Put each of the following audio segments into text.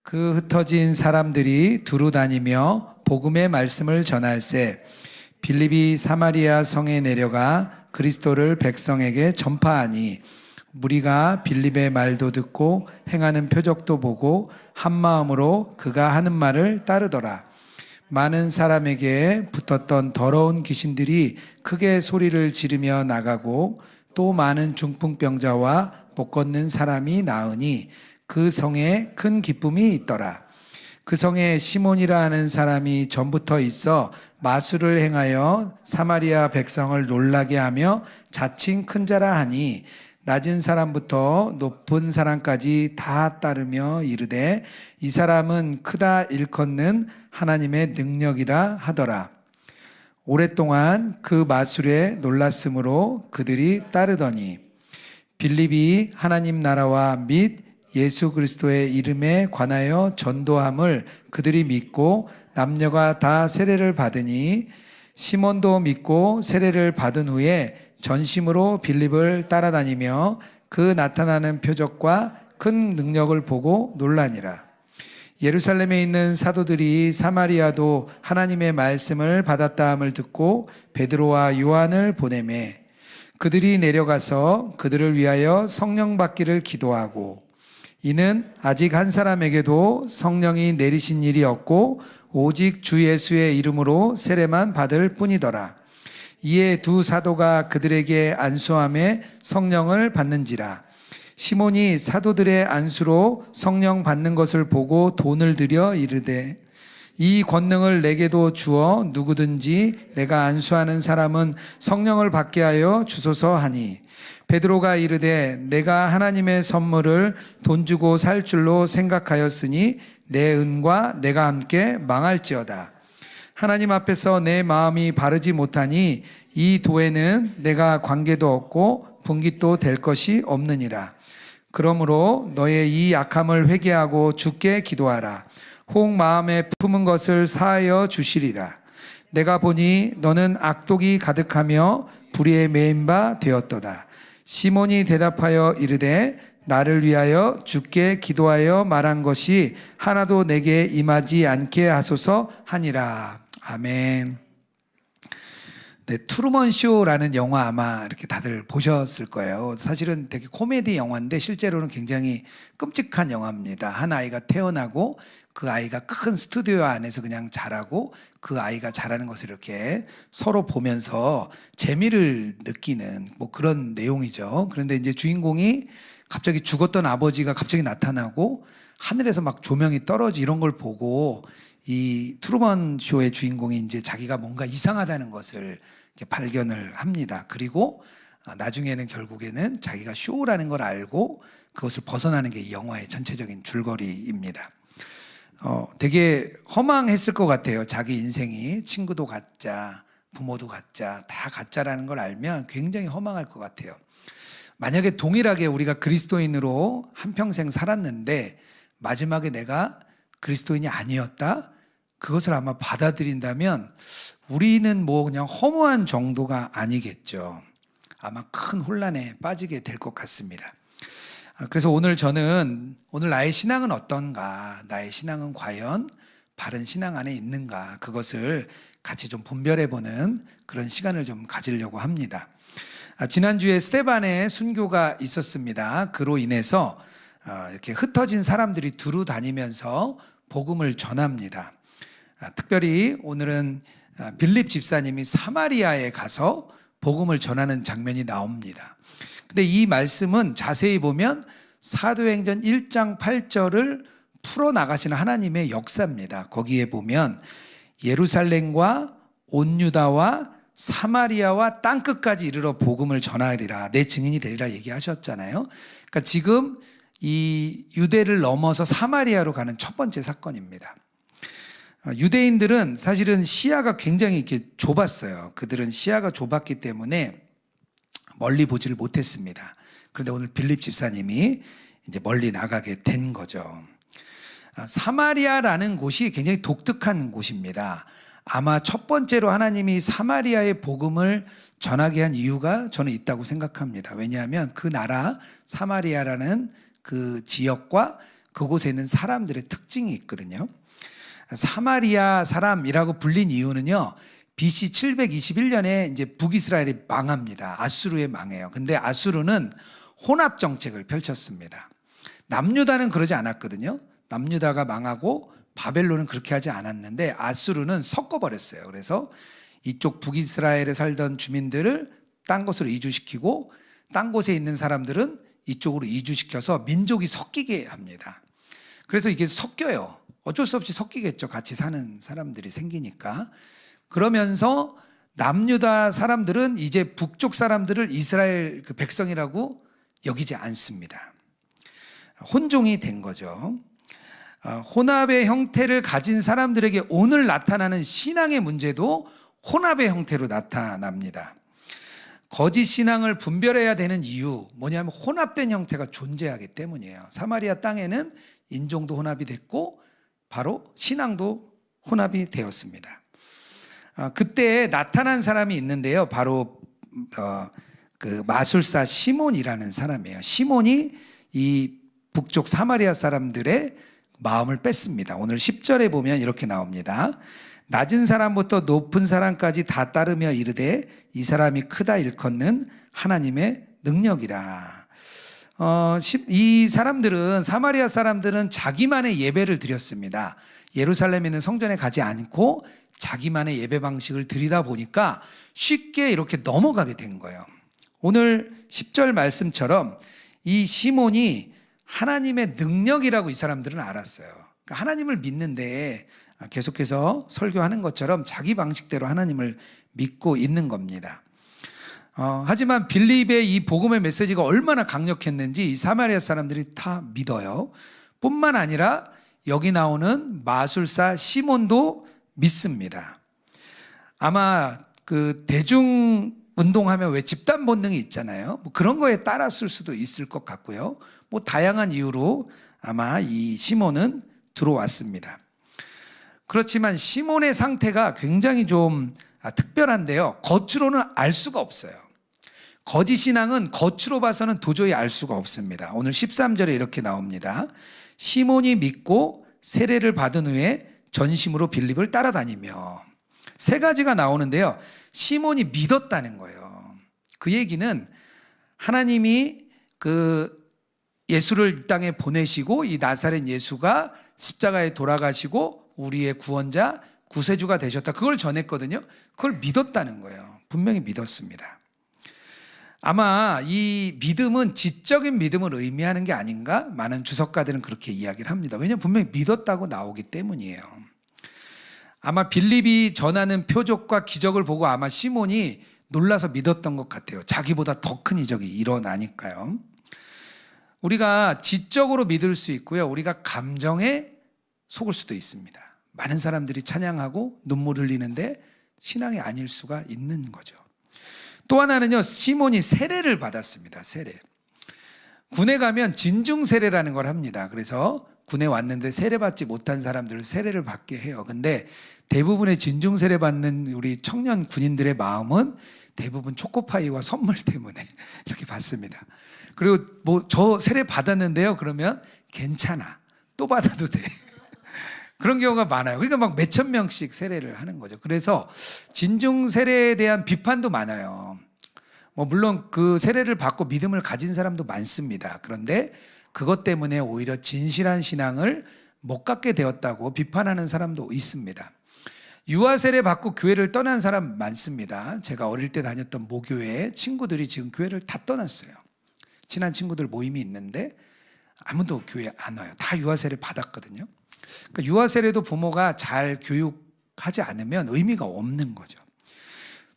그 흩어진 사람들이 두루 다니며 복음의 말씀을 전할세 빌립이 사마리아 성에 내려가 그리스도를 백성에게 전파하니 무리가 빌립의 말도 듣고 행하는 표적도 보고 한 마음으로 그가 하는 말을 따르더라. 많은 사람에게 붙었던 더러운 귀신들이 크게 소리를 지르며 나가고 또 많은 중풍병자와 못 걷는 사람이 나으니 그 성에 큰 기쁨이 있더라. 그 성에 시몬이라 하는 사람이 전부터 있어 마술을 행하여 사마리아 백성을 놀라게 하며 자칭 큰 자라 하니 낮은 사람부터 높은 사람까지 다 따르며 이르되 이 사람은 크다 일컫는 하나님의 능력이라 하더라. 오랫동안 그 마술에 놀랐으므로 그들이 따르더니 빌립이 하나님 나라와 및 예수 그리스도의 이름에 관하여 전도함을 그들이 믿고 남녀가 다 세례를 받으니 시몬도 믿고 세례를 받은 후에 전심으로 빌립을 따라다니며 그 나타나는 표적과 큰 능력을 보고 놀라니라. 예루살렘에 있는 사도들이 사마리아도 하나님의 말씀을 받았다함을 듣고 베드로와 요한을 보내매 그들이 내려가서 그들을 위하여 성령 받기를 기도하고 이는 아직 한 사람에게도 성령이 내리신 일이 없고 오직 주 예수의 이름으로 세례만 받을 뿐이더라. 이에 두 사도가 그들에게 안수함에 성령을 받는지라. 시몬이 사도들의 안수로 성령 받는 것을 보고 돈을 들여 이르되 이 권능을 내게도 주어 누구든지 내가 안수하는 사람은 성령을 받게 하여 주소서 하니 베드로가 이르되 내가 하나님의 선물을 돈 주고 살 줄로 생각하였으니 내 은과 내가 함께 망할지어다. 하나님 앞에서 내 마음이 바르지 못하니 이 도에는 내가 관계도 없고 분깃도 될 것이 없느니라. 그러므로 너의 이 약함을 회개하고 주께 기도하라. 혹 마음에 품은 것을 사하여 주시리라. 내가 보니 너는 악독이 가득하며 불의에 매인 바 되었도다. 시몬이 대답하여 이르되 나를 위하여 주께 기도하여 말한 것이 하나도 내게 임하지 않게 하소서 하니라. 아멘. 네, 트루먼 쇼라는 영화 아마 이렇게 다들 보셨을 거예요. 사실은 되게 코미디 영화인데 실제로는 굉장히 끔찍한 영화입니다. 한 아이가 태어나고 그 아이가 큰 스튜디오 안에서 그냥 자라고 그 아이가 자라는 것을 이렇게 서로 보면서 재미를 느끼는 뭐 그런 내용이죠. 그런데 이제 주인공이 갑자기 죽었던 아버지가 갑자기 나타나고 하늘에서 막 조명이 떨어지 이런 걸 보고 이 트루먼 쇼의 주인공이 이제 자기가 뭔가 이상하다는 것을 발견을 합니다. 그리고 나중에는 결국에는 자기가 쇼라는 걸 알고 그것을 벗어나는 게 이 영화의 전체적인 줄거리입니다. 되게 허망했을 것 같아요. 자기 인생이 친구도 가짜, 부모도 가짜, 다 가짜라는 걸 알면 굉장히 허망할 것 같아요. 만약에 동일하게 우리가 그리스도인으로 한평생 살았는데 마지막에 내가 그리스도인이 아니었다? 그것을 아마 받아들인다면 우리는 뭐 그냥 허무한 정도가 아니겠죠. 아마 큰 혼란에 빠지게 될 것 같습니다. 그래서 오늘 저는 오늘 나의 신앙은 어떤가, 나의 신앙은 과연 바른 신앙 안에 있는가, 그것을 같이 좀 분별해보는 그런 시간을 좀 가지려고 합니다. 지난주에 스데반의 순교가 있었습니다. 그로 인해서 이렇게 흩어진 사람들이 두루 다니면서 복음을 전합니다. 특별히 오늘은 빌립 집사님이 사마리아에 가서 복음을 전하는 장면이 나옵니다. 근데 이 말씀은 자세히 보면 사도행전 1장 8절을 풀어나가시는 하나님의 역사입니다. 거기에 보면 예루살렘과 온 유다와 사마리아와 땅끝까지 이르러 복음을 전하리라, 내 증인이 되리라 얘기하셨잖아요. 그러니까 지금 이 유대를 넘어서 사마리아로 가는 첫 번째 사건입니다. 유대인들은 사실은 시야가 굉장히 이렇게 좁았어요. 그들은 시야가 좁았기 때문에 멀리 보지를 못했습니다. 그런데 오늘 빌립 집사님이 이제 멀리 나가게 된 거죠. 사마리아라는 곳이 굉장히 독특한 곳입니다. 아마 첫 번째로 하나님이 사마리아의 복음을 전하게 한 이유가 저는 있다고 생각합니다. 왜냐하면 그 나라 사마리아라는 그 지역과 그곳에 있는 사람들의 특징이 있거든요. 사마리아 사람이라고 불린 이유는요, BC 721년에 이제 북이스라엘이 망합니다. 아수르에 망해요. 근데 아수르는 혼합 정책을 펼쳤습니다. 남유다는 그러지 않았거든요. 남유다가 망하고 바벨론은 그렇게 하지 않았는데 아수르는 섞어버렸어요. 그래서 이쪽 북이스라엘에 살던 주민들을 딴 곳으로 이주시키고 딴 곳에 있는 사람들은 이쪽으로 이주시켜서 민족이 섞이게 합니다. 그래서 이게 섞여요. 어쩔 수 없이 섞이겠죠. 같이 사는 사람들이 생기니까. 그러면서 남유다 사람들은 이제 북쪽 사람들을 이스라엘 그 백성이라고 여기지 않습니다. 혼종이 된 거죠. 혼합의 형태를 가진 사람들에게 오늘 나타나는 신앙의 문제도 혼합의 형태로 나타납니다. 거짓 신앙을 분별해야 되는 이유 뭐냐면 혼합된 형태가 존재하기 때문이에요. 사마리아 땅에는 인종도 혼합이 됐고 바로 신앙도 혼합이 되었습니다. 그때 나타난 사람이 있는데요. 바로 그 마술사 시몬이라는 사람이에요. 시몬이 이 북쪽 사마리아 사람들의 마음을 뺐습니다. 오늘 10절에 보면 이렇게 나옵니다. 낮은 사람부터 높은 사람까지 다 따르며 이르되 이 사람이 크다 일컫는 하나님의 능력이라. 이 사람들은 사마리아 사람들은 자기만의 예배를 드렸습니다. 예루살렘에 있는 성전에 가지 않고 자기만의 예배 방식을 드리다 보니까 쉽게 이렇게 넘어가게 된 거예요. 오늘 10절 말씀처럼 이 시몬이 하나님의 능력이라고 이 사람들은 알았어요. 그러니까 하나님을 믿는데 계속해서 설교하는 것처럼 자기 방식대로 하나님을 믿고 있는 겁니다. 하지만 빌립의 이 복음의 메시지가 얼마나 강력했는지 이 사마리아 사람들이 다 믿어요. 뿐만 아니라 여기 나오는 마술사 시몬도 믿습니다. 아마 그 대중 운동하면 왜 집단 본능이 있잖아요. 뭐 그런 거에 따랐을 수도 있을 것 같고요. 뭐 다양한 이유로 아마 이 시몬은 들어왔습니다. 그렇지만 시몬의 상태가 굉장히 좀 특별한데요. 겉으로는 알 수가 없어요. 거짓 신앙은 겉으로 봐서는 도저히 알 수가 없습니다. 오늘 13절에 이렇게 나옵니다. 시몬이 믿고 세례를 받은 후에 전심으로 빌립을 따라다니며. 세 가지가 나오는데요. 시몬이 믿었다는 거예요. 그 얘기는 하나님이 그 예수를 이 땅에 보내시고 이 나사렛 예수가 십자가에 돌아가시고 우리의 구원자, 구세주가 되셨다. 그걸 전했거든요. 그걸 믿었다는 거예요. 분명히 믿었습니다. 아마 이 믿음은 지적인 믿음을 의미하는 게 아닌가? 많은 주석가들은 그렇게 이야기를 합니다. 왜냐하면 분명히 믿었다고 나오기 때문이에요. 아마 빌립이 전하는 표적과 기적을 보고 아마 시몬이 놀라서 믿었던 것 같아요. 자기보다 더 큰 이적이 일어나니까요. 우리가 지적으로 믿을 수 있고요. 우리가 감정에 속을 수도 있습니다. 많은 사람들이 찬양하고 눈물 흘리는데 신앙이 아닐 수가 있는 거죠. 또 하나는요, 시몬이 세례를 받았습니다. 세례. 군에 가면 진중 세례라는 걸 합니다. 그래서 군에 왔는데 세례 받지 못한 사람들을 세례를 받게 해요. 근데 대부분의 진중 세례 받는 우리 청년 군인들의 마음은 대부분 초코파이와 선물 때문에 이렇게 받습니다. 그리고 뭐 저 세례 받았는데요. 그러면 괜찮아. 또 받아도 돼. 그런 경우가 많아요. 그러니까 막 몇천 명씩 세례를 하는 거죠. 그래서 진중 세례에 대한 비판도 많아요. 뭐 물론 그 세례를 받고 믿음을 가진 사람도 많습니다. 그런데 그것 때문에 오히려 진실한 신앙을 못 갖게 되었다고 비판하는 사람도 있습니다. 유아 세례 받고 교회를 떠난 사람 많습니다. 제가 어릴 때 다녔던 모교회 친구들이 지금 교회를 다 떠났어요. 친한 친구들 모임이 있는데 아무도 교회 안 와요. 다 유아 세례 받았거든요. 그러니까 유아 세례도 부모가 잘 교육하지 않으면 의미가 없는 거죠.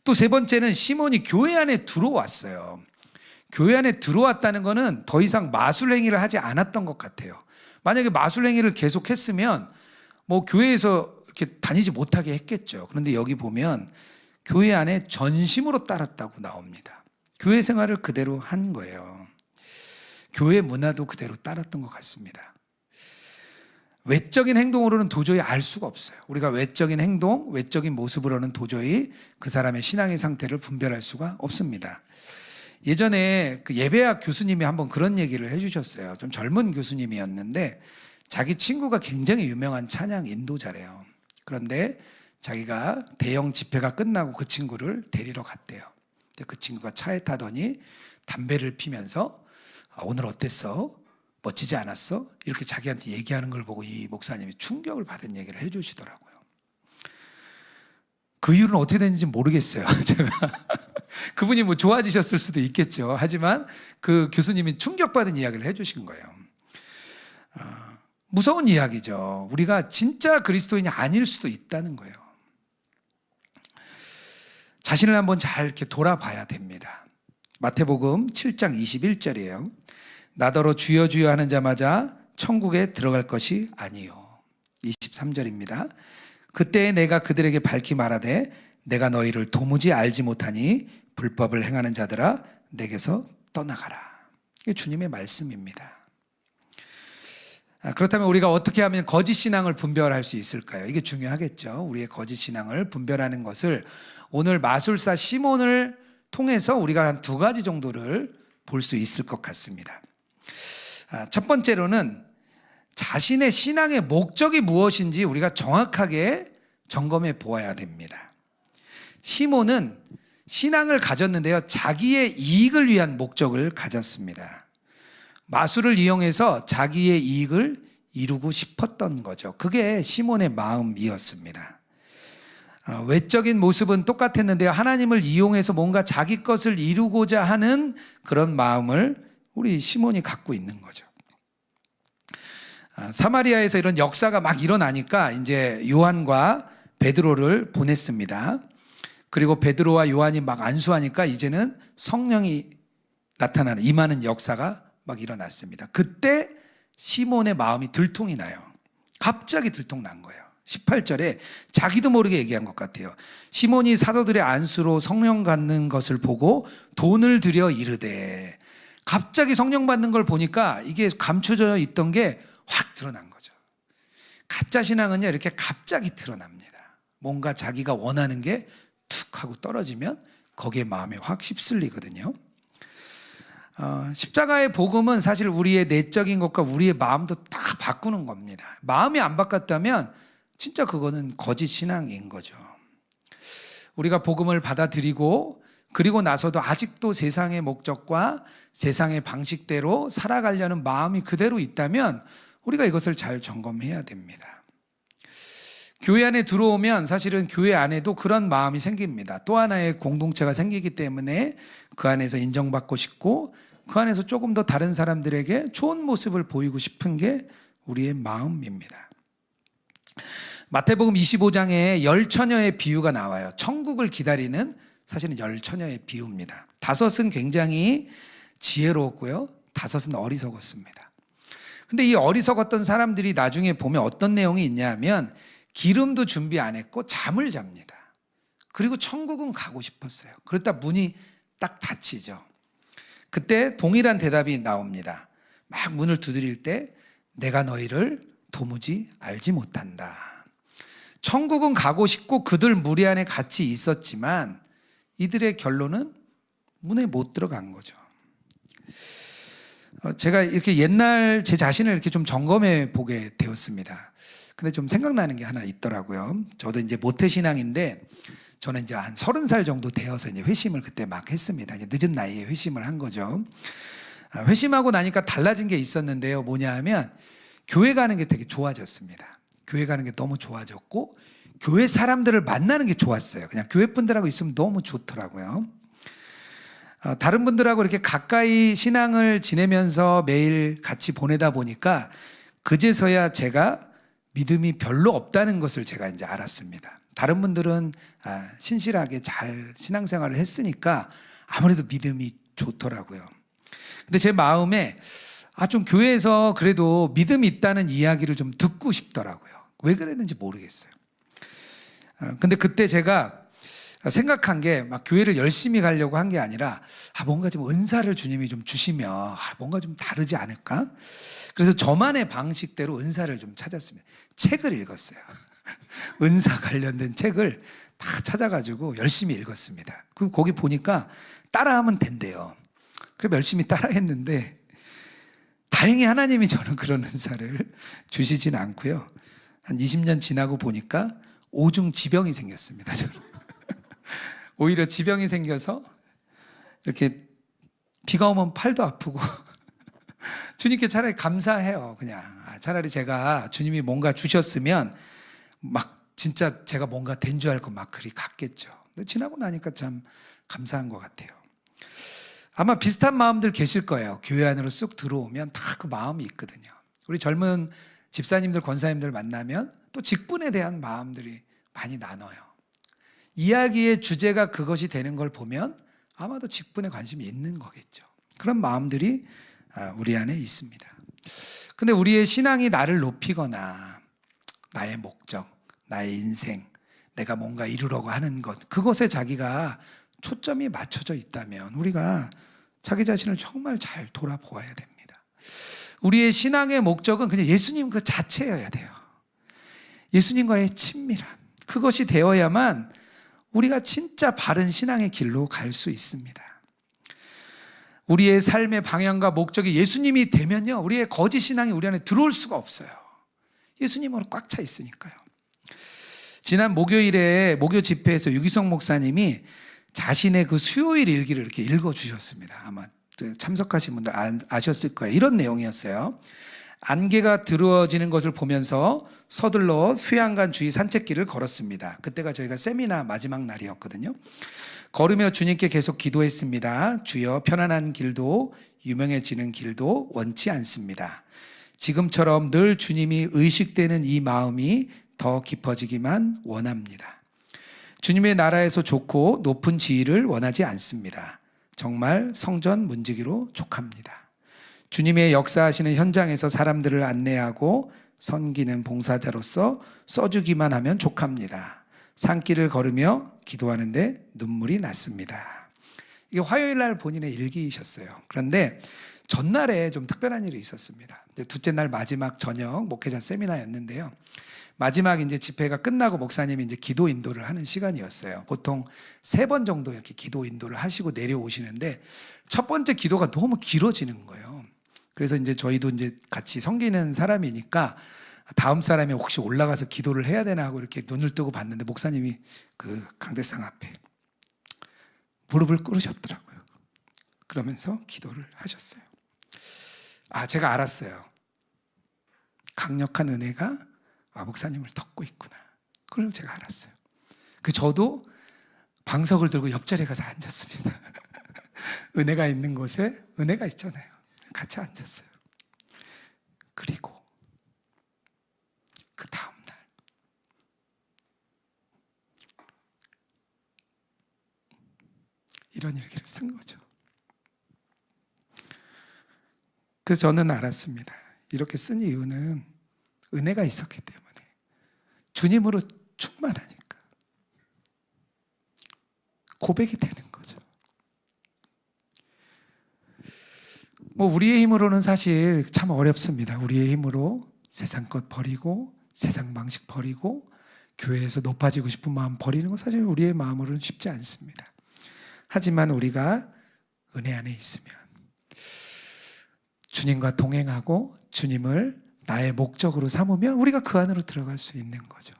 또 세 번째는 시몬이 교회 안에 들어왔어요. 교회 안에 들어왔다는 것은 더 이상 마술 행위를 하지 않았던 것 같아요. 만약에 마술 행위를 계속했으면 뭐 교회에서 이렇게 다니지 못하게 했겠죠. 그런데 여기 보면 교회 안에 전심으로 따랐다고 나옵니다. 교회 생활을 그대로 한 거예요. 교회 문화도 그대로 따랐던 것 같습니다. 외적인 행동으로는 도저히 알 수가 없어요. 우리가 외적인 행동, 외적인 모습으로는 도저히 그 사람의 신앙의 상태를 분별할 수가 없습니다. 예전에 그 예배학 교수님이 한번 그런 얘기를 해주셨어요. 좀 젊은 교수님이었는데 자기 친구가 굉장히 유명한 찬양 인도자래요. 그런데 자기가 대형 집회가 끝나고 그 친구를 데리러 갔대요. 근데 그 친구가 차에 타더니 담배를 피면서 오늘 어땠어? 멋지지 않았어? 이렇게 자기한테 얘기하는 걸 보고 이 목사님이 충격을 받은 얘기를 해주시더라고요. 그 이유는 어떻게 됐는지 모르겠어요. 제가 그분이 뭐 좋아지셨을 수도 있겠죠. 하지만 그 교수님이 충격받은 이야기를 해주신 거예요. 무서운 이야기죠. 우리가 진짜 그리스도인이 아닐 수도 있다는 거예요. 자신을 한번 잘 이렇게 돌아봐야 됩니다. 마태복음 7장 21절이에요. 나더러 주여 주여 하는 자마자 천국에 들어갈 것이 아니요. 23절입니다. 그때 내가 그들에게 밝히 말하되 내가 너희를 도무지 알지 못하니 불법을 행하는 자들아 내게서 떠나가라. 이게 주님의 말씀입니다. 그렇다면 우리가 어떻게 하면 거짓 신앙을 분별할 수 있을까요? 이게 중요하겠죠. 우리의 거짓 신앙을 분별하는 것을 오늘 마술사 시몬을 통해서 우리가 한 두 가지 정도를 볼 수 있을 것 같습니다. 첫 번째로는 자신의 신앙의 목적이 무엇인지 우리가 정확하게 점검해 보아야 됩니다. 시몬은 신앙을 가졌는데요, 자기의 이익을 위한 목적을 가졌습니다. 마술을 이용해서 자기의 이익을 이루고 싶었던 거죠. 그게 시몬의 마음이었습니다. 외적인 모습은 똑같았는데요, 하나님을 이용해서 뭔가 자기 것을 이루고자 하는 그런 마음을 우리 시몬이 갖고 있는 거죠. 사마리아에서 이런 역사가 막 일어나니까 이제 요한과 베드로를 보냈습니다. 그리고 베드로와 요한이 막 안수하니까 이제는 성령이 나타나는 임하는 역사가 막 일어났습니다. 그때 시몬의 마음이 들통이 나요. 갑자기 들통난 거예요. 18절에 자기도 모르게 얘기한 것 같아요. 시몬이 사도들의 안수로 성령 받는 것을 보고 돈을 들여 이르되, 갑자기 성령 받는 걸 보니까 이게 감춰져 있던 게 확 드러난 거죠. 가짜 신앙은요, 이렇게 갑자기 드러납니다. 뭔가 자기가 원하는 게 툭 하고 떨어지면 거기에 마음에 확 휩쓸리거든요. 십자가의 복음은 사실 우리의 내적인 것과 우리의 마음도 다 바꾸는 겁니다. 마음이 안 바꿨다면 진짜 그거는 거짓 신앙인 거죠. 우리가 복음을 받아들이고 그리고 나서도 아직도 세상의 목적과 세상의 방식대로 살아가려는 마음이 그대로 있다면 우리가 이것을 잘 점검해야 됩니다. 교회 안에 들어오면 사실은 교회 안에도 그런 마음이 생깁니다. 또 하나의 공동체가 생기기 때문에 그 안에서 인정받고 싶고 그 안에서 조금 더 다른 사람들에게 좋은 모습을 보이고 싶은 게 우리의 마음입니다. 마태복음 25장에 열 처녀의 비유가 나와요. 천국을 기다리는 사실은 열 처녀의 비유입니다. 다섯은 굉장히 지혜로웠고요, 다섯은 어리석었습니다. 근데 이 어리석었던 사람들이 나중에 보면 어떤 내용이 있냐 하면 기름도 준비 안 했고 잠을 잡니다. 그리고 천국은 가고 싶었어요. 그러다 문이 딱 닫히죠. 그때 동일한 대답이 나옵니다. 막 문을 두드릴 때 내가 너희를 도무지 알지 못한다. 천국은 가고 싶고 그들 무리 안에 같이 있었지만 이들의 결론은 문에 못 들어간 거죠. 제가 이렇게 옛날 제 자신을 이렇게 좀 점검해 보게 되었습니다. 근데 좀 생각나는 게 하나 있더라고요. 저도 이제 모태신앙인데 저는 이제 한 30살 정도 되어서 이제 회심을 그때 막 했습니다. 이제 늦은 나이에 회심을 한 거죠. 회심하고 나니까 달라진 게 있었는데요. 뭐냐 하면 교회 가는 게 되게 좋아졌습니다. 교회 가는 게 너무 좋아졌고 교회 사람들을 만나는 게 좋았어요. 그냥 교회 분들하고 있으면 너무 좋더라고요. 다른 분들하고 이렇게 가까이 신앙을 지내면서 매일 같이 보내다 보니까 그제서야 제가 믿음이 별로 없다는 것을 제가 이제 알았습니다. 다른 분들은 신실하게 잘 신앙생활을 했으니까 아무래도 믿음이 좋더라고요. 근데 제 마음에 좀 교회에서 그래도 믿음이 있다는 이야기를 좀 듣고 싶더라고요. 왜 그랬는지 모르겠어요. 근데 그때 제가 생각한 게 막 교회를 열심히 가려고 한 게 아니라 뭔가 좀 은사를 주님이 좀 주시면 뭔가 좀 다르지 않을까? 그래서 저만의 방식대로 은사를 좀 찾았습니다. 책을 읽었어요. 은사 관련된 책을 다 찾아가지고 열심히 읽었습니다. 그럼 거기 보니까 따라하면 된대요. 그래서 열심히 따라했는데 다행히 하나님이 저는 그런 은사를 주시진 않고요. 한 20년 지나고 보니까 오중 지병이 생겼습니다. 저는. 오히려 지병이 생겨서 이렇게 비가 오면 팔도 아프고 주님께 차라리 감사해요. 그냥 차라리 제가 주님이 뭔가 주셨으면 막 진짜 제가 뭔가 된 줄 알고 막 그리 갔겠죠. 근데 지나고 나니까 참 감사한 것 같아요. 아마 비슷한 마음들 계실 거예요. 교회 안으로 쑥 들어오면 다 그 마음이 있거든요. 우리 젊은 집사님들, 권사님들 만나면 또 직분에 대한 마음들이 많이 나눠요. 이야기의 주제가 그것이 되는 걸 보면 아마도 직분에 관심이 있는 거겠죠. 그런 마음들이 우리 안에 있습니다. 근데 우리의 신앙이 나를 높이거나 나의 목적, 나의 인생, 내가 뭔가 이루려고 하는 것, 그것에 자기가 초점이 맞춰져 있다면 우리가 자기 자신을 정말 잘 돌아보아야 됩니다. 우리의 신앙의 목적은 그냥 예수님 그 자체여야 돼요. 예수님과의 친밀함, 그것이 되어야만 우리가 진짜 바른 신앙의 길로 갈 수 있습니다. 우리의 삶의 방향과 목적이 예수님이 되면요, 우리의 거짓 신앙이 우리 안에 들어올 수가 없어요. 예수님으로 꽉 차 있으니까요. 지난 목요일에 목요 집회에서 유기성 목사님이 자신의 그 수요일 일기를 이렇게 읽어주셨습니다. 아마 참석하신 분들 아셨을 거예요. 이런 내용이었어요. 안개가 드러워지는 것을 보면서 서둘러 수양간 주위 산책길을 걸었습니다. 그때가 저희가 세미나 마지막 날이었거든요. 걸으며 주님께 계속 기도했습니다. 주여, 편안한 길도 유명해지는 길도 원치 않습니다. 지금처럼 늘 주님이 의식되는 이 마음이 더 깊어지기만 원합니다. 주님의 나라에서 좋고 높은 지위를 원하지 않습니다. 정말 성전 문지기로 족합니다. 주님의 역사하시는 현장에서 사람들을 안내하고 섬기는 봉사자로서 써주기만 하면 족합니다. 산길을 걸으며 기도하는데 눈물이 났습니다. 이게 화요일 날 본인의 일기이셨어요. 그런데 전날에 좀 특별한 일이 있었습니다. 둘째 날 마지막 저녁 목회자 세미나였는데요. 마지막 이제 집회가 끝나고 목사님이 이제 기도 인도를 하는 시간이었어요. 보통 3번 정도 이렇게 기도 인도를 하시고 내려오시는데 첫 번째 기도가 너무 길어지는 거예요. 그래서 이제 저희도 이제 같이 섬기는 사람이니까 다음 사람이 혹시 올라가서 기도를 해야 되나 하고 이렇게 눈을 뜨고 봤는데 목사님이 그 강대상 앞에 무릎을 꿇으셨더라고요. 그러면서 기도를 하셨어요. 제가 알았어요. 강력한 은혜가 목사님을 덮고 있구나. 그걸 제가 알았어요. 저도 방석을 들고 옆자리에 가서 앉았습니다. 은혜가 있는 곳에 은혜가 있잖아요. 같이 앉았어요. 그리고 그 다음 날 이런 일기를 쓴 거죠. 그래서 저는 알았습니다. 이렇게 쓴 이유는 은혜가 있었기 때문에, 주님으로 충만하니까 고백이 되는 거죠. 우리의 힘으로는 사실 참 어렵습니다. 우리의 힘으로 세상 것 버리고 세상 방식 버리고 교회에서 높아지고 싶은 마음 버리는 건 사실 우리의 마음으로는 쉽지 않습니다. 하지만 우리가 은혜 안에 있으면 주님과 동행하고 주님을 나의 목적으로 삼으면 우리가 그 안으로 들어갈 수 있는 거죠.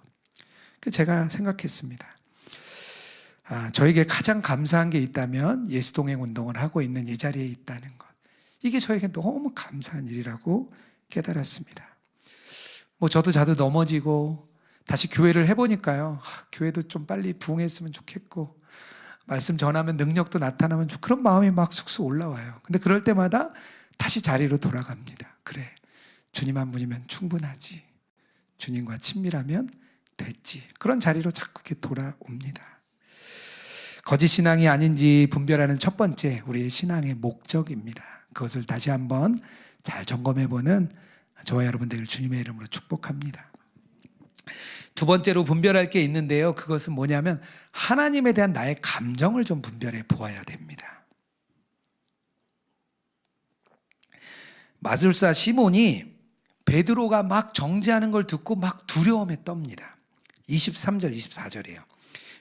제가 생각했습니다. 저에게 가장 감사한 게 있다면 예수동행 운동을 하고 있는 이 자리에 있다는 것. 이게 저에게 너무 감사한 일이라고 깨달았습니다. 저도 자주 넘어지고 다시 교회를 해보니까요. 교회도 좀 빨리 부흥했으면 좋겠고 말씀 전하면 능력도 나타나면 그런 마음이 막 쑥쑥 올라와요. 근데 그럴 때마다 다시 자리로 돌아갑니다. 그래, 주님 한 분이면 충분하지. 주님과 친밀하면 됐지. 그런 자리로 자꾸 이렇게 돌아옵니다. 거짓 신앙이 아닌지 분별하는 첫 번째, 우리의 신앙의 목적입니다. 그것을 다시 한번 잘 점검해보는 저와 여러분 되길 주님의 이름으로 축복합니다. 두 번째로 분별할 게 있는데요. 그것은 뭐냐면 하나님에 대한 나의 감정을 좀 분별해 보아야 됩니다. 마술사 시몬이 베드로가 막 정죄하는 걸 듣고 막 두려움에 떱니다. 23절 24절이에요.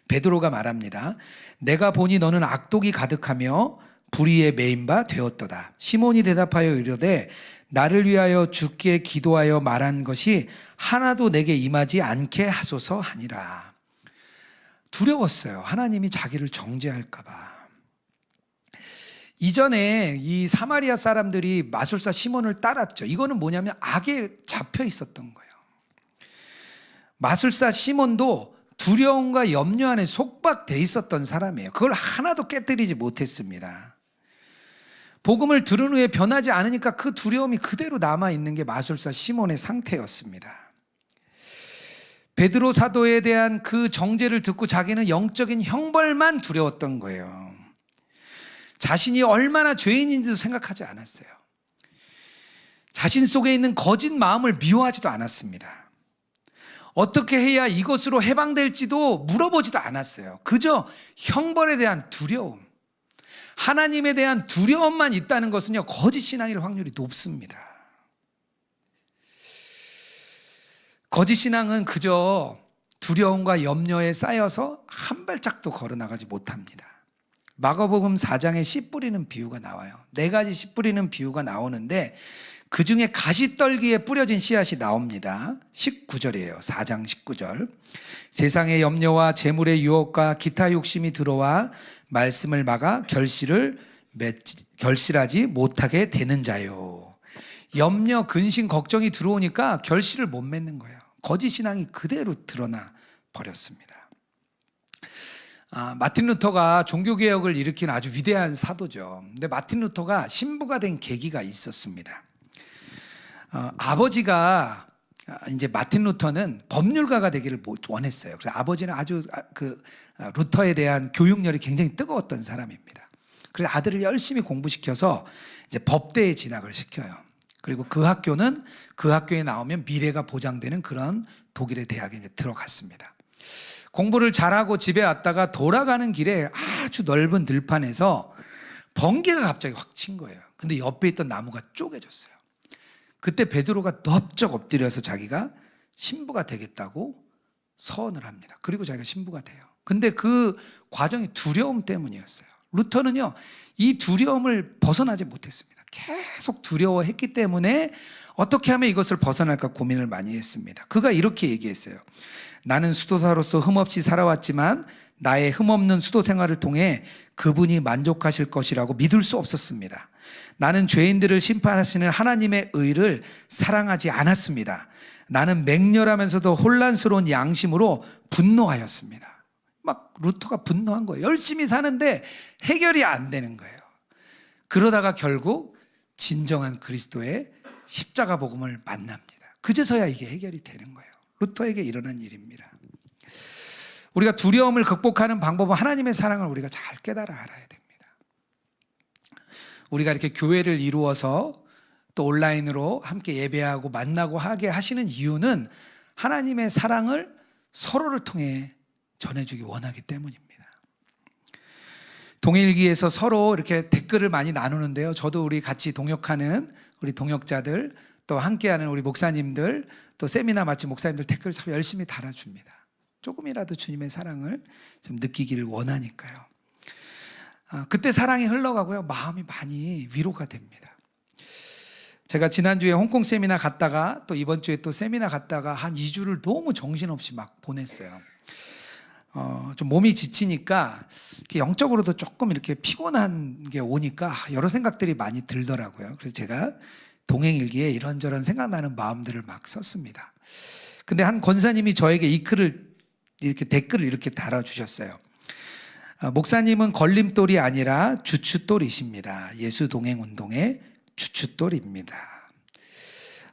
베드로가 말합니다. 내가 보니 너는 악독이 가득하며 불의에 매인 바 되었도다. 시몬이 대답하여 이르되 나를 위하여 주께 기도하여 말한 것이 하나도 내게 임하지 않게 하소서 하니라. 두려웠어요. 하나님이 자기를 정죄할까 봐. 이전에 이 사마리아 사람들이 마술사 시몬을 따랐죠. 이거는 뭐냐면 악에 잡혀 있었던 거예요. 마술사 시몬도 두려움과 염려 안에 속박돼 있었던 사람이에요. 그걸 하나도 깨뜨리지 못했습니다. 복음을 들은 후에 변하지 않으니까 그 두려움이 그대로 남아있는 게 마술사 시몬의 상태였습니다. 베드로 사도에 대한 그 정죄를 듣고 자기는 영적인 형벌만 두려웠던 거예요. 자신이 얼마나 죄인인지도 생각하지 않았어요. 자신 속에 있는 거짓 마음을 미워하지도 않았습니다. 어떻게 해야 이것으로 해방될지도 물어보지도 않았어요. 그저 형벌에 대한 두려움, 하나님에 대한 두려움만 있다는 것은요, 거짓 신앙일 확률이 높습니다. 거짓 신앙은 그저 두려움과 염려에 쌓여서 한 발짝도 걸어나가지 못합니다. 마가복음 4장에 씨 뿌리는 비유가 나와요. 4가지 씨 뿌리는 비유가 나오는데 그 중에 가시떨기에 뿌려진 씨앗이 나옵니다. 19절이에요. 4장 19절. 세상의 염려와 재물의 유혹과 기타 욕심이 들어와 말씀을 막아 결실하지 못하게 되는 자요. 염려, 근심, 걱정이 들어오니까 결실을 못 맺는 거예요. 거짓 신앙이 그대로 드러나 버렸습니다. 마틴 루터가 종교개혁을 일으킨 아주 위대한 사도죠. 근데 마틴 루터가 신부가 된 계기가 있었습니다. 아버지가 이제 마틴 루터는 법률가가 되기를 원했어요. 그래서 아버지는 아주 루터에 대한 교육열이 굉장히 뜨거웠던 사람입니다. 그래서 아들을 열심히 공부시켜서 이제 법대에 진학을 시켜요. 그리고 그 학교에 나오면 미래가 보장되는 그런 독일의 대학에 이제 들어갔습니다. 공부를 잘하고 집에 왔다가 돌아가는 길에 아주 넓은 들판에서 번개가 갑자기 확 친 거예요. 근데 옆에 있던 나무가 쪼개졌어요. 그때 베드로가 넙적 엎드려서 자기가 신부가 되겠다고 서원을 합니다. 그리고 자기가 신부가 돼요. 근데 그 과정이 두려움 때문이었어요. 루터는요, 이 두려움을 벗어나지 못했습니다. 계속 두려워했기 때문에 어떻게 하면 이것을 벗어날까 고민을 많이 했습니다. 그가 이렇게 얘기했어요. 나는 수도사로서 흠없이 살아왔지만 나의 흠없는 수도 생활을 통해 그분이 만족하실 것이라고 믿을 수 없었습니다. 나는 죄인들을 심판하시는 하나님의 의를 사랑하지 않았습니다. 나는 맹렬하면서도 혼란스러운 양심으로 분노하였습니다. 막 루터가 분노한 거예요. 열심히 사는데 해결이 안 되는 거예요. 그러다가 결국 진정한 그리스도의 십자가 복음을 만납니다. 그제서야 이게 해결이 되는 거예요. 루터에게 일어난 일입니다. 우리가 두려움을 극복하는 방법은 하나님의 사랑을 우리가 잘 깨달아 알아야 됩니다. 우리가 이렇게 교회를 이루어서 또 온라인으로 함께 예배하고 만나고 하게 하시는 이유는 하나님의 사랑을 서로를 통해 전해주기 원하기 때문입니다. 동일기에서 서로 이렇게 댓글을 많이 나누는데요. 저도 우리 같이 동역하는 우리 동역자들, 또 함께하는 우리 목사님들, 또 세미나 마친 목사님들 댓글 참 열심히 달아줍니다. 조금이라도 주님의 사랑을 좀 느끼기를 원하니까요. 그때 사랑이 흘러가고요. 마음이 많이 위로가 됩니다. 제가 지난주에 홍콩 세미나 갔다가 또 이번 주에 또 세미나 갔다가 한 2주를 너무 정신없이 막 보냈어요. 좀 몸이 지치니까 영적으로도 조금 이렇게 피곤한 게 오니까 여러 생각들이 많이 들더라고요. 그래서 제가 동행일기에 이런저런 생각나는 마음들을 막 썼습니다. 근데 한 권사님이 저에게 이 글을 이렇게 댓글을 이렇게 달아주셨어요. 목사님은 걸림돌이 아니라 주춧돌이십니다. 예수 동행 운동의 주춧돌입니다.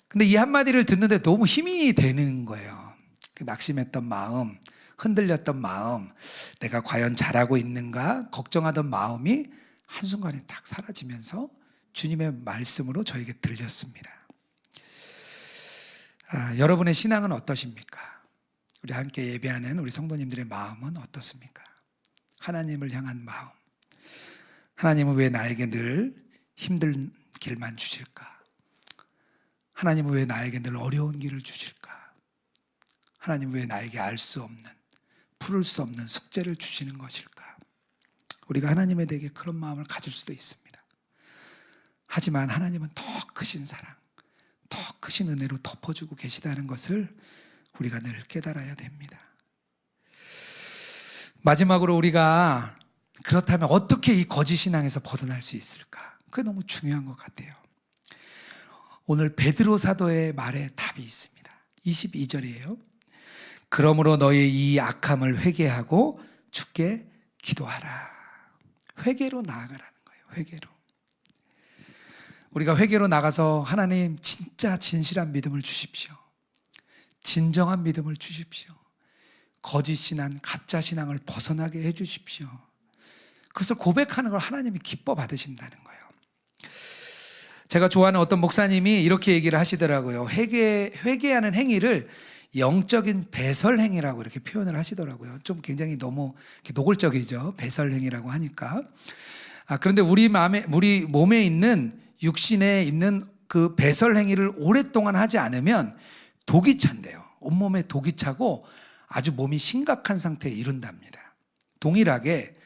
근데 이 한마디를 듣는데 너무 힘이 되는 거예요. 낙심했던 마음, 흔들렸던 마음, 내가 과연 잘하고 있는가 걱정하던 마음이 한순간에 딱 사라지면서 주님의 말씀으로 저에게 들렸습니다. 여러분의 신앙은 어떠십니까? 우리 함께 예배하는 우리 성도님들의 마음은 어떻습니까? 하나님을 향한 마음. 하나님은 왜 나에게 늘 힘든 길만 주실까? 하나님은 왜 나에게 늘 어려운 길을 주실까? 하나님은 왜 나에게 알 수 없는, 풀을 수 없는 숙제를 주시는 것일까? 우리가 하나님에 대해 그런 마음을 가질 수도 있습니다. 하지만 하나님은 더 크신 사랑, 크신 은혜로 덮어주고 계시다는 것을 우리가 늘 깨달아야 됩니다. 마지막으로 우리가 그렇다면 어떻게 이 거짓 신앙에서 벗어날 수 있을까? 그게 너무 중요한 것 같아요. 오늘 베드로 사도의 말에 답이 있습니다. 22절이에요. 그러므로 너의 이 악함을 회개하고 주께 기도하라. 회개로 나아가라는 거예요. 회개로. 우리가 회개로 나가서 하나님 진짜 진실한 믿음을 주십시오. 진정한 믿음을 주십시오. 거짓 신앙, 가짜 신앙을 벗어나게 해 주십시오. 그것을 고백하는 걸 하나님이 기뻐 받으신다는 거예요. 제가 좋아하는 어떤 목사님이 이렇게 얘기를 하시더라고요. 회개하는 행위를 영적인 배설 행위라고 이렇게 표현을 하시더라고요. 좀 굉장히 너무 노골적이죠. 배설 행위라고 하니까. 그런데 우리 몸에 있는 육신에 있는 그 배설 행위를 오랫동안 하지 않으면 독이 찬대요. 온몸에 독이 차고 아주 몸이 심각한 상태에 이른답니다. 동일하게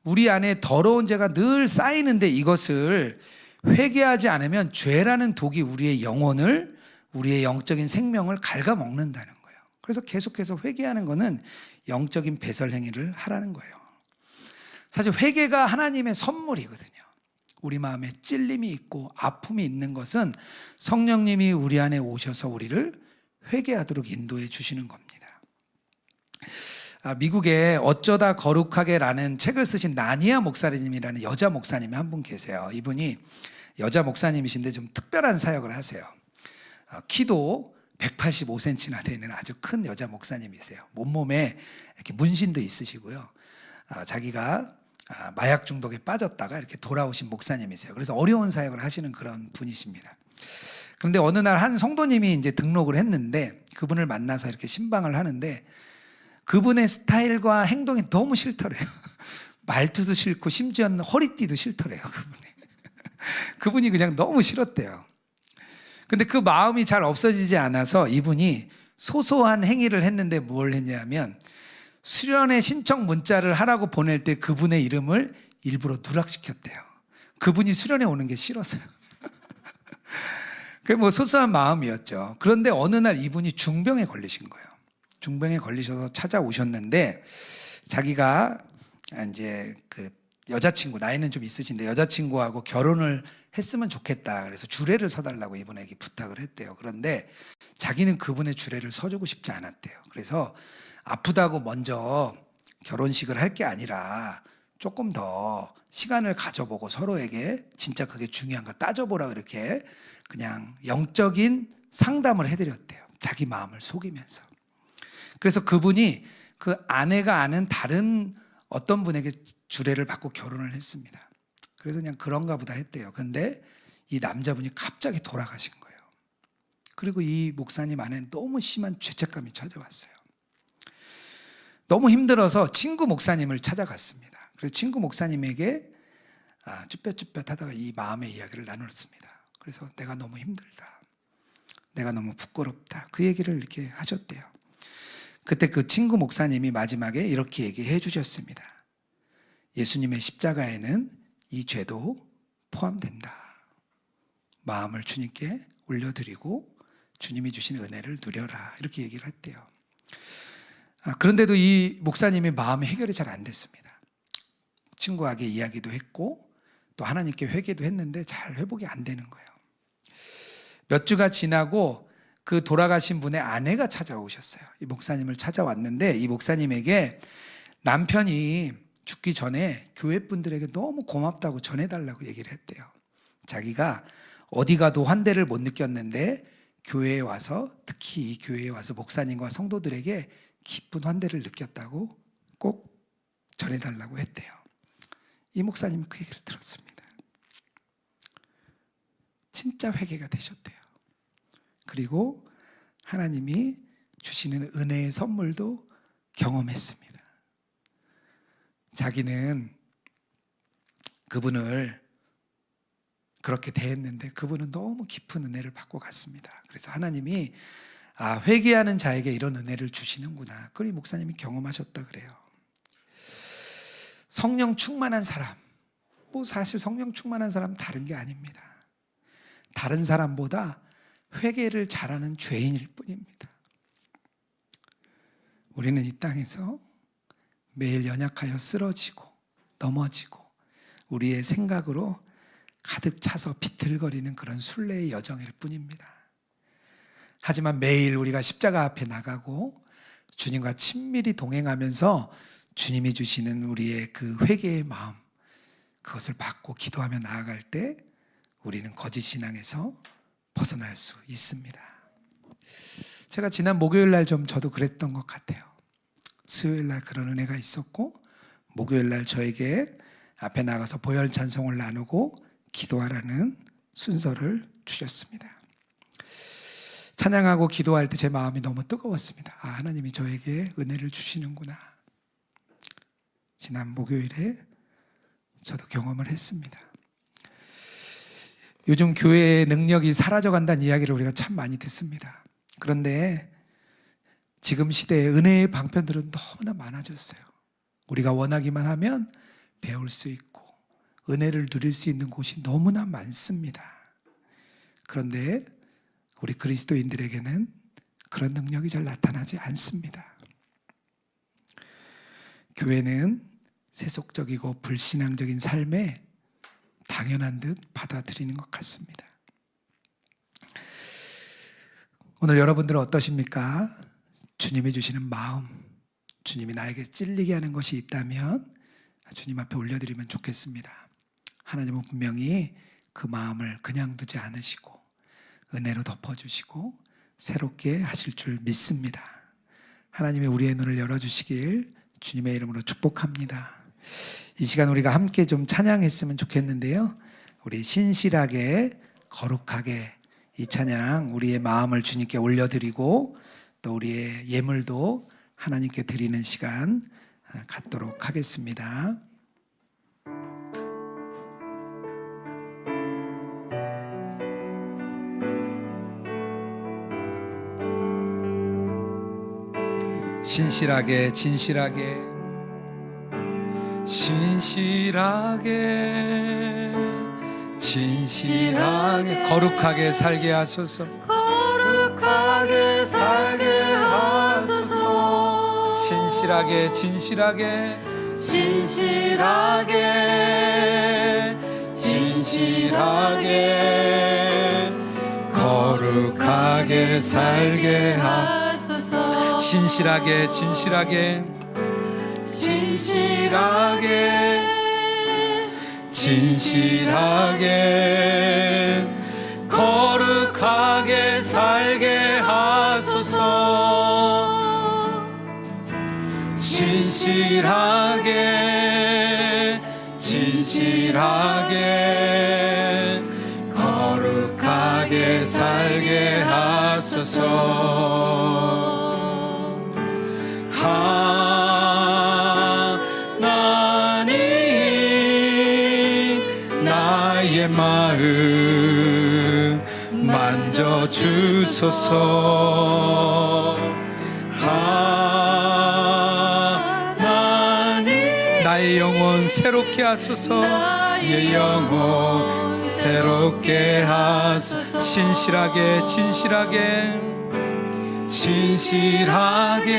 우리 안에 더러운 죄가 늘 쌓이는데 이것을 회개하지 않으면 죄라는 독이 우리의 영혼을, 우리의 영적인 생명을 갉아먹는다는 거예요. 그래서 계속해서 회개하는 것은 영적인 배설 행위를 하라는 거예요. 사실 회개가 하나님의 선물이거든요. 우리 마음에 찔림이 있고 아픔이 있는 것은 성령님이 우리 안에 오셔서 우리를 회개하도록 인도해 주시는 겁니다. 미국에 어쩌다 거룩하게라는 책을 쓰신 나니아 목사님이라는 여자 목사님이 한 분 계세요. 이분이 여자 목사님이신데 좀 특별한 사역을 하세요. 키도 185cm나 되는 아주 큰 여자 목사님이세요. 온몸에 이렇게 문신도 있으시고요. 자기가 마약 중독에 빠졌다가 이렇게 돌아오신 목사님이세요. 그래서 어려운 사역을 하시는 그런 분이십니다. 그런데 어느 날 한 성도님이 이제 등록을 했는데 그분을 만나서 이렇게 신방을 하는데 그분의 스타일과 행동이 너무 싫더래요. 말투도 싫고 심지어는 허리띠도 싫더래요. 그분이 그냥 너무 싫었대요. 근데 그 마음이 잘 없어지지 않아서 이분이 소소한 행위를 했는데 뭘 했냐면 수련회 신청 문자를 하라고 보낼 때 그분의 이름을 일부러 누락시켰대요. 그분이 수련회 오는 게 싫어서요. 그게 뭐 소소한 마음이었죠. 그런데 어느 날 이분이 중병에 걸리신 거예요. 중병에 걸리셔서 찾아오셨는데 자기가 이제 그 여자친구, 나이는 좀 있으신데 여자친구하고 결혼을 했으면 좋겠다. 그래서 주례를 서달라고 이분에게 부탁을 했대요. 그런데 자기는 그분의 주례를 서주고 싶지 않았대요. 그래서 아프다고 먼저 결혼식을 할 게 아니라 조금 더 시간을 가져보고 서로에게 진짜 그게 중요한가 따져보라 이렇게 그냥 영적인 상담을 해드렸대요. 자기 마음을 속이면서. 그래서 그분이 그 아내가 아는 다른 어떤 분에게 주례를 받고 결혼을 했습니다. 그래서 그냥 그런가 보다 했대요. 근데 이 남자분이 갑자기 돌아가신 거예요. 그리고 이 목사님 안에 너무 심한 죄책감이 찾아왔어요. 너무 힘들어서 친구 목사님을 찾아갔습니다. 그래서 친구 목사님에게 쭈뼛쭈뼛 하다가 이 마음의 이야기를 나눴습니다. 그래서 내가 너무 힘들다. 내가 너무 부끄럽다. 그 얘기를 이렇게 하셨대요. 그때 그 친구 목사님이 마지막에 이렇게 얘기해 주셨습니다. 예수님의 십자가에는 이 죄도 포함된다. 마음을 주님께 올려드리고 주님이 주신 은혜를 누려라. 이렇게 얘기를 했대요. 그런데도 이 목사님의 마음의 해결이 잘 안 됐습니다. 친구에게 이야기도 했고 또 하나님께 회개도 했는데 잘 회복이 안 되는 거예요. 몇 주가 지나고 그 돌아가신 분의 아내가 찾아오셨어요. 이 목사님을 찾아왔는데 이 목사님에게 남편이 죽기 전에 교회 분들에게 너무 고맙다고 전해달라고 얘기를 했대요. 자기가 어디 가도 환대를 못 느꼈는데 교회에 와서 특히 이 교회에 와서 목사님과 성도들에게 기쁜 환대를 느꼈다고 꼭 전해달라고 했대요. 이 목사님이 그 얘기를 들었습니다. 진짜 회개가 되셨대요. 그리고 하나님이 주시는 은혜의 선물도 경험했습니다. 자기는 그분을 그렇게 대했는데 그분은 너무 깊은 은혜를 받고 갔습니다. 그래서 하나님이 회개하는 자에게 이런 은혜를 주시는구나. 그걸 이 목사님이 경험하셨다 그래요. 성령 충만한 사람, 사실 성령 충만한 사람 다른 게 아닙니다. 다른 사람보다 회개를 잘하는 죄인일 뿐입니다. 우리는 이 땅에서 매일 연약하여 쓰러지고 넘어지고 우리의 생각으로 가득 차서 비틀거리는 그런 순례의 여정일 뿐입니다. 하지만 매일 우리가 십자가 앞에 나가고 주님과 친밀히 동행하면서 주님이 주시는 우리의 그 회개의 마음, 그것을 받고 기도하며 나아갈 때 우리는 거짓 신앙에서 벗어날 수 있습니다. 제가 지난 목요일 날 좀 저도 그랬던 것 같아요. 수요일 날 그런 은혜가 있었고 목요일 날 저에게 앞에 나가서 보혈 찬송을 나누고 기도하라는 순서를 주셨습니다. 찬양하고 기도할 때 제 마음이 너무 뜨거웠습니다. 하나님이 저에게 은혜를 주시는구나. 지난 목요일에 저도 경험을 했습니다. 요즘 교회의 능력이 사라져간다는 이야기를 우리가 참 많이 듣습니다. 그런데 지금 시대에 은혜의 방편들은 너무나 많아졌어요. 우리가 원하기만 하면 배울 수 있고 은혜를 누릴 수 있는 곳이 너무나 많습니다. 그런데 우리 그리스도인들에게는 그런 능력이 잘 나타나지 않습니다. 교회는 세속적이고 불신앙적인 삶에 당연한 듯 받아들이는 것 같습니다. 오늘 여러분들은 어떠십니까? 주님이 주시는 마음, 주님이 나에게 찔리게 하는 것이 있다면 주님 앞에 올려드리면 좋겠습니다. 하나님은 분명히 그 마음을 그냥 두지 않으시고 은혜로 덮어주시고 새롭게 하실 줄 믿습니다. 하나님이 우리의 눈을 열어주시길 주님의 이름으로 축복합니다. 이 시간 우리가 함께 좀 찬양했으면 좋겠는데요. 우리 신실하게 거룩하게 이 찬양 우리의 마음을 주님께 올려드리고 또 우리의 예물도 하나님께 드리는 시간 갖도록 하겠습니다. 신실하게 진실하게 신실하게 진실하게 거룩하게 살게 하소서. 거룩하게 살게 하소서. 신실하게 진실하게 진실하게 진실하게 거룩하게 살게 하소서. 신실하게 진실하게 진실하게 진실하게 거룩하게 살게 하소서. 신실하게 진실하게 거룩하게 살게 하소서. 마음 만져주소서. 하나님 나의 영혼 새롭게 하소서. 나의 영혼 새롭게 하소서. 신실하게 진실하게 진실하게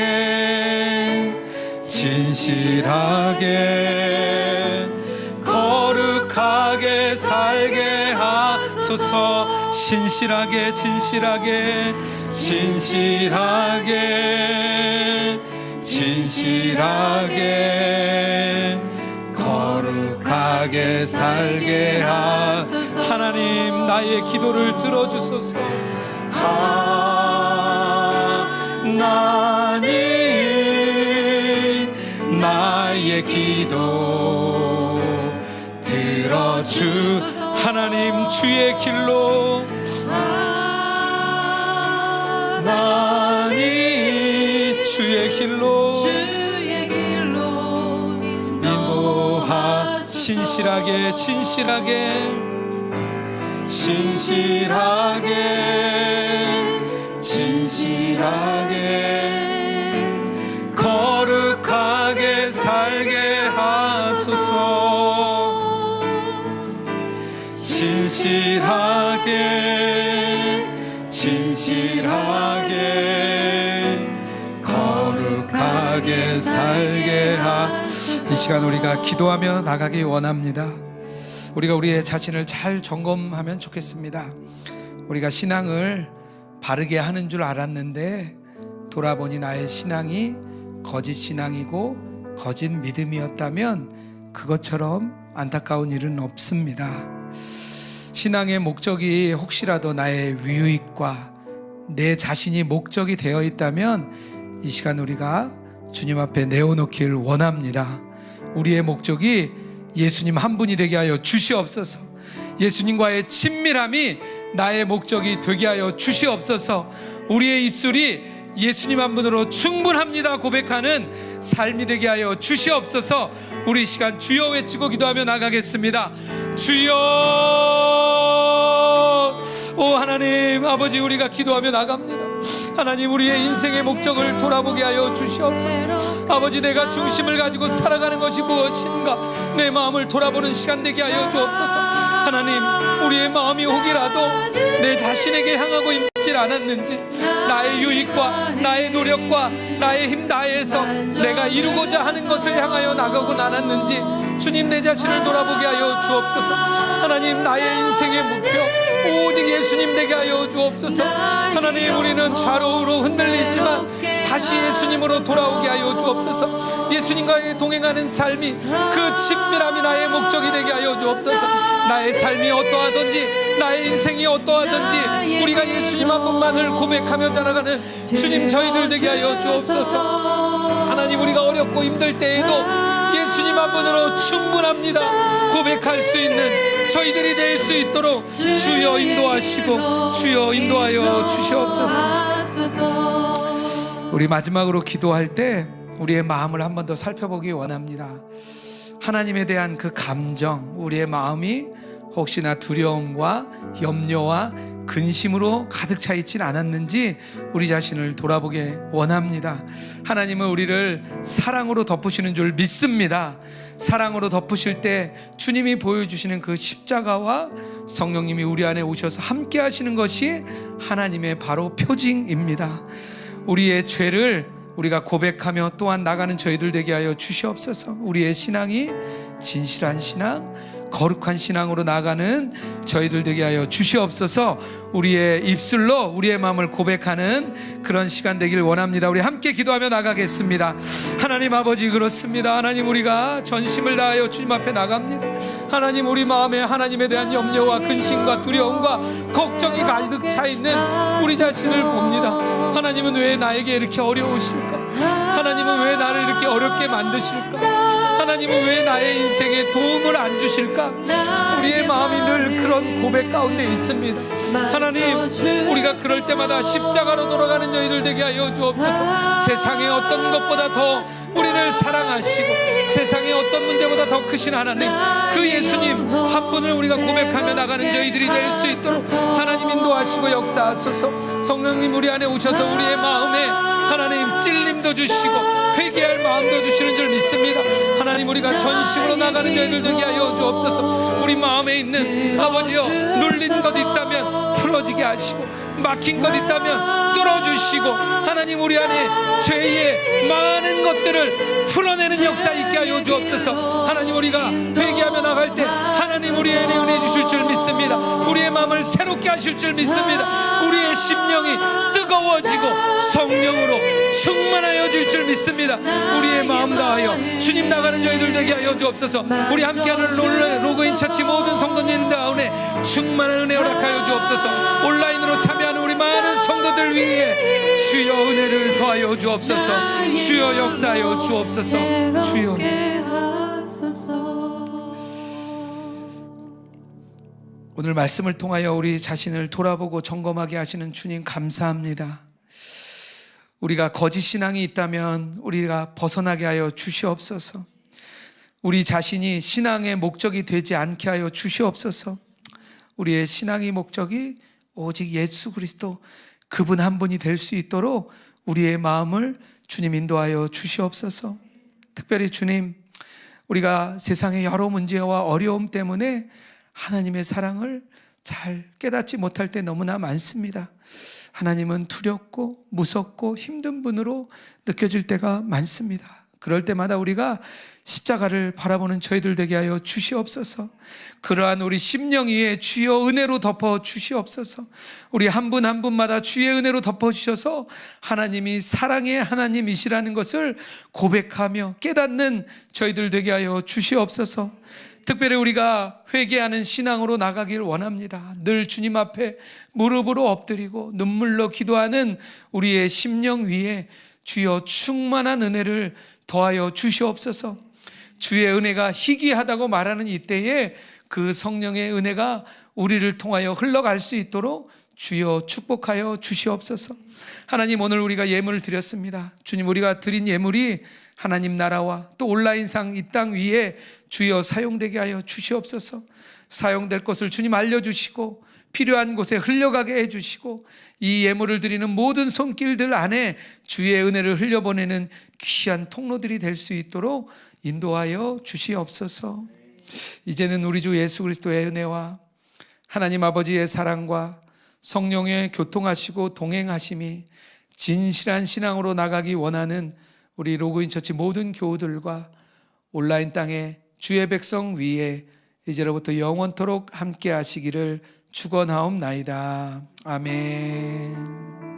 진실하게 거룩하게 살게 하소서. 신실하게 진실하게 진실하게 진실하게 거룩하게 살게 하소서. 하나님 나의 기도를 들어주소서. 하나님 나의 기도 들어주. 하나님 주의 길로 하나님 주의 길로 인도하. 신실하게 진실하게 진실하게 진실하게 거룩하게 살게 하소서. 신실하게 성실하게 거룩하게 살게 이 시간 우리가 기도하며 나가기 원합니다. 우리가 우리의 자신을 잘 점검하면 좋겠습니다. 우리가 신앙을 바르게 하는 줄 알았는데 돌아보니 나의 신앙이 거짓 신앙이고 거짓 믿음이었다면 그것처럼 안타까운 일은 없습니다. 신앙의 목적이 혹시라도 나의 유익과 내 자신이 목적이 되어 있다면 이 시간 우리가 주님 앞에 내어놓길 원합니다. 우리의 목적이 예수님 한 분이 되게 하여 주시옵소서. 예수님과의 친밀함이 나의 목적이 되게 하여 주시옵소서. 우리의 입술이 예수님 한 분으로 충분합니다 고백하는 삶이 되게 하여 주시옵소서. 우리 시간 주여 외치고 기도하며 나가겠습니다. 주여. 오 하나님 아버지, 우리가 기도하며 나갑니다. 하나님, 우리의 인생의 목적을 돌아보게 하여 주시옵소서. 아버지, 내가 중심을 가지고 살아가는 것이 무엇인가 내 마음을 돌아보는 시간 되게 하여 주옵소서. 하나님, 우리의 마음이 혹이라도 내 자신에게 향하고 있질 않았는지, 나의 유익과 나의 노력과 나의 힘 다해서 내가 이루고자 하는 것을 향하여 나가고 않았는지 주님, 내 자신을 돌아보게 하여 주옵소서. 하나님, 나의 인생의 목표 오직 예수님 되게 하여 주옵소서. 하나님, 우리는 좌로우로 흔들리지만 다시 예수님으로 돌아오게 하여 주옵소서. 예수님과의 동행하는 삶이, 그 친밀함이 나의 목적이 되게 하여 주옵소서. 나의 삶이 어떠하든지 나의 인생이 어떠하든지 우리가 예수님 한 분만을 고백하며 자라가는 주님 저희들 되게 하여 주옵소서. 하나님, 우리가 어렵고 힘들 때에도 예수님 한 분으로 충분합니다 고백할 수 있는 저희들이 될 수 있도록 주여 인도하시고 주여 인도하여 주시옵소서. 우리 마지막으로 기도할 때 우리의 마음을 한 번 더 살펴보기 원합니다. 하나님에 대한 그 감정, 우리의 마음이 혹시나 두려움과 염려와 근심으로 가득 차 있진 않았는지 우리 자신을 돌아보게 원합니다. 하나님은 우리를 사랑으로 덮으시는 줄 믿습니다. 사랑으로 덮으실 때 주님이 보여주시는 그 십자가와 성령님이 우리 안에 오셔서 함께 하시는 것이 하나님의 바로 표징입니다. 우리의 죄를 우리가 고백하며 또한 나가는 저희들 되게 하여 주시옵소서. 우리의 신앙이 진실한 신앙, 거룩한 신앙으로 나가는 저희들 되게 하여 주시옵소서. 우리의 입술로 우리의 마음을 고백하는 그런 시간 되길 원합니다. 우리 함께 기도하며 나가겠습니다. 하나님 아버지, 그렇습니다. 하나님, 우리가 전심을 다하여 주님 앞에 나갑니다. 하나님, 우리 마음에 하나님에 대한 염려와 근심과 두려움과 걱정이 가득 차 있는 우리 자신을 봅니다. 하나님은 왜 나에게 이렇게 어려우실까? 하나님은 왜 나를 이렇게 어렵게 만드실까? 하나님은 왜 나의 인생에 도움을 안 주실까? 우리의 마음이 늘 그런 고백 가운데 있습니다. 하나님, 우리가 그럴 때마다 십자가로 돌아가는 저희들 되게 하여 주옵소서. 세상의 어떤 것보다 더 우리를 사랑하시고 세상의 어떤 문제보다 더 크신 하나님, 그 예수님 한 분을 우리가 고백하며 나가는 저희들이 될 수 있도록 하나님 인도하시고 역사하소서. 성령님 우리 안에 오셔서 우리의 마음에 하나님 찔림도 주시고 회개할 마음도 주시는 줄 믿습니다. 하나님, 우리가 전심으로 나가는 저희들 되게 하여 주옵소서. 우리 마음에 있는 아버지여, 눌린 것 있다면 풀어지게 하시고 막힌 것 있다면 뚫어주시고 하나님, 우리 안에 죄의 많은 것들을 풀어내는 역사 있게 하여 주옵소서. 하나님, 우리가 회개하며 나갈 때 하나님 우리에게 은혜 주실 줄 믿습니다. 우리의 마음을 새롭게 하실 줄 믿습니다. 우리의 심령이 뜨거워지고 성령으로 충만하여질 줄 믿습니다. 우리의 마음 다하여 주님 나가는 저희들 되게 하여 주옵소서. 우리 함께하는 로그인 처치 모든 성도님 가운데 충만한 은혜 허락하여 주옵소서. 온라인으로 참여하는 우리 많은 성도들 위해 주여 은혜를 더하여 주옵소서. 주여 역사하여 주옵소서. 주여. 오늘 말씀을 통하여 우리 자신을 돌아보고 점검하게 하시는 주님 감사합니다. 우리가 거짓 신앙이 있다면 우리가 벗어나게 하여 주시옵소서. 우리 자신이 신앙의 목적이 되지 않게 하여 주시옵소서. 우리의 신앙의 목적이 오직 예수 그리스도 그분 한 분이 될 수 있도록 우리의 마음을 주님 인도하여 주시옵소서. 특별히 주님, 우리가 세상의 여러 문제와 어려움 때문에 하나님의 사랑을 잘 깨닫지 못할 때 너무나 많습니다. 하나님은 두렵고 무섭고 힘든 분으로 느껴질 때가 많습니다. 그럴 때마다 우리가 십자가를 바라보는 저희들 되게 하여 주시옵소서. 그러한 우리 심령 위에 주여 은혜로 덮어 주시옵소서. 우리 한 분 한 분마다 주의 은혜로 덮어 주셔서 하나님이 사랑의 하나님이시라는 것을 고백하며 깨닫는 저희들 되게 하여 주시옵소서. 특별히 우리가 회개하는 신앙으로 나가길 원합니다. 늘 주님 앞에 무릎으로 엎드리고 눈물로 기도하는 우리의 심령 위에 주여 충만한 은혜를 더하여 주시옵소서. 주의 은혜가 희귀하다고 말하는 이때에 그 성령의 은혜가 우리를 통하여 흘러갈 수 있도록 주여 축복하여 주시옵소서. 하나님, 오늘 우리가 예물을 드렸습니다. 주님, 우리가 드린 예물이 하나님 나라와 또 온라인상 이 땅 위에 주여 사용되게 하여 주시옵소서. 사용될 것을 주님 알려주시고 필요한 곳에 흘려가게 해주시고 이 예물을 드리는 모든 손길들 안에 주의 은혜를 흘려보내는 귀한 통로들이 될 수 있도록 인도하여 주시옵소서. 이제는 우리 주 예수 그리스도의 은혜와 하나님 아버지의 사랑과 성령의 교통하시고 동행하심이 진실한 신앙으로 나가기 원하는 우리 로그인 처치 모든 교우들과 온라인 땅의 주의 백성 위에 이제로부터 영원토록 함께 하시기를 축원하옵나이다. 아멘.